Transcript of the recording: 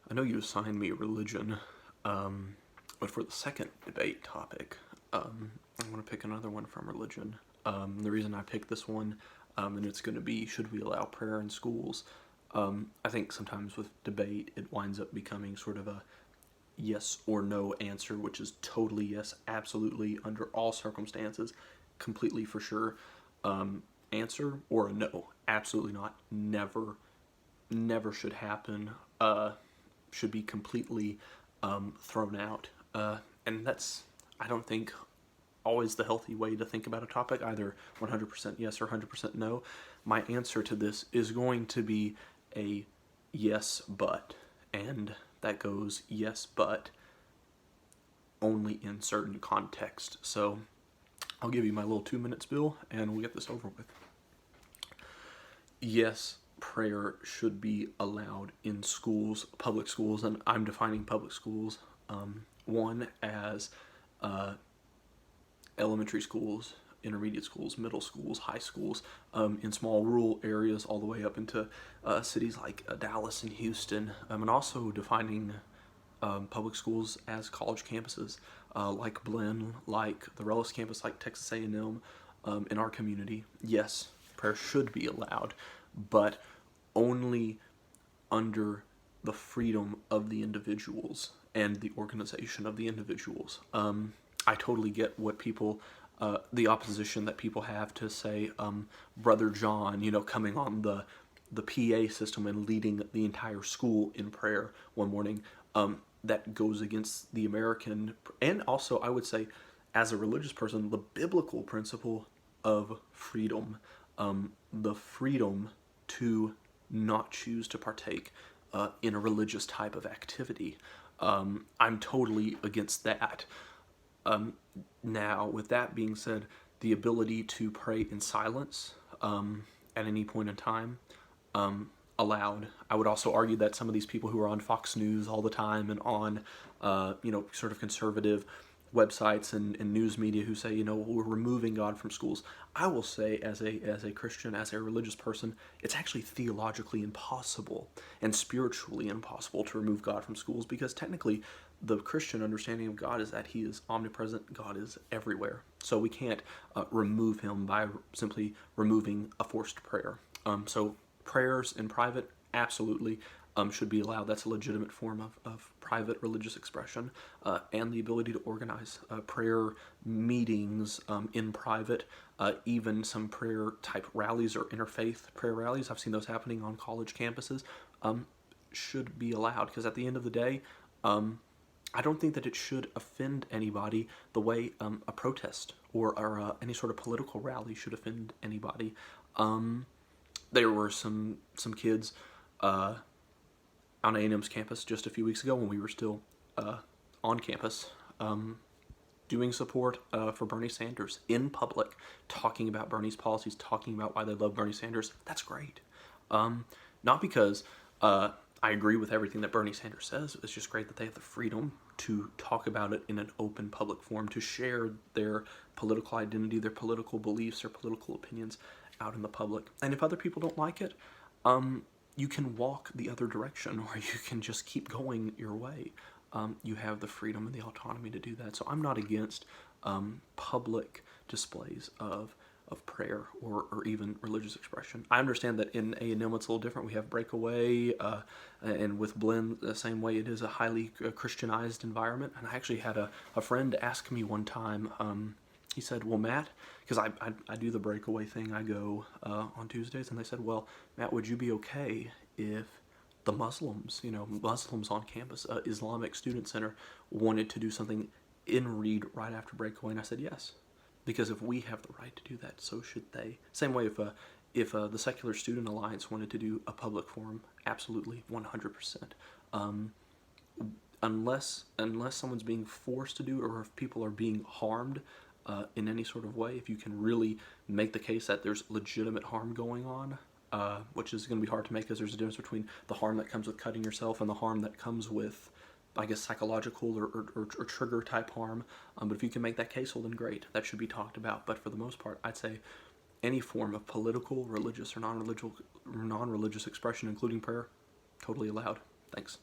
I know you assigned me religion, but for the second debate topic, I'm going to pick another one from religion. The reason I picked this one, and it's going to be, should we allow prayer in schools? I think sometimes with debate, it winds up becoming sort of a yes or no answer, which is totally yes, absolutely, under all circumstances, completely for sure, answer, or a no, absolutely not, never, never should happen, should be completely thrown out. And that's, I don't think, always the healthy way to think about a topic, either 100% yes or 100% no. My answer to this is going to be a yes, but. And that goes yes, but only in certain context. So I'll give you my little 2-minute spiel and we'll get this over with. Yes, prayer should be allowed in schools, public schools, and I'm defining public schools, one as elementary schools, intermediate schools, middle schools, high schools, in small rural areas all the way up into cities like Dallas and Houston, and also defining public schools as college campuses, like Blinn, like the Rellis campus, like Texas A&M, in our community. Yes, prayer should be allowed, but only under the freedom of the individuals and the organization of the individuals. I totally get what people, the opposition that people have to say, Brother John, coming on the PA system and leading the entire school in prayer one morning. That goes against the American, and also I would say, as a religious person, the biblical principle of freedom, the freedom to not choose to partake in a religious type of activity. I'm totally against that. Now, with that being said, the ability to pray in silence at any point in time, allowed. I would also argue that some of these people who are on Fox News all the time and on, sort of conservative websites and news media who say, we're removing God from schools. I will say, as a Christian, as a religious person, it's actually theologically impossible and spiritually impossible to remove God from schools, because technically the Christian understanding of God is that he is omnipresent, God is everywhere. So we can't remove him by simply removing a forced prayer. So prayers in private, absolutely, should be allowed. That's a legitimate form of private religious expression, and the ability to organize prayer meetings in private, even some prayer type rallies or interfaith prayer rallies. I've seen those happening on college campuses, should be allowed, because at the end of the day, I don't think that it should offend anybody the way a protest or any sort of political rally should offend anybody. There were some kids on A&M's campus just a few weeks ago when we were still on campus, doing support for Bernie Sanders in public, talking about Bernie's policies, talking about why they love Bernie Sanders. That's great. Not because I agree with everything that Bernie Sanders says. It's just great that they have the freedom to talk about it in an open public forum, to share their political identity, their political beliefs, their political opinions out in the public. And if other people don't like it, you can walk the other direction, or you can just keep going your way. You have the freedom and the autonomy to do that. So I'm not against public displays of prayer or even religious expression. I understand that in A&M it's a little different. We have Breakaway, and with Blinn the same way. It is a highly Christianized environment. And I actually had a friend ask me one time, he said, well, Matt, because I do the Breakaway thing, I go on Tuesdays, and they said, well, Matt, would you be okay if the Muslims, Muslims on campus, Islamic Student Center, wanted to do something in Reed right after Breakaway? And I said yes, because if we have the right to do that, so should they. Same way if the Secular Student Alliance wanted to do a public forum, absolutely, 100%. Unless someone's being forced to do it, or if people are being harmed in any sort of way, if you can really make the case that there's legitimate harm going on, which is going to be hard to make, because there's a difference between the harm that comes with cutting yourself and the harm that comes with, I guess, psychological or trigger type harm. But if you can make that case, well, then great. That should be talked about. But for the most part, I'd say any form of political, religious, or non-religious expression, including prayer, totally allowed. Thanks.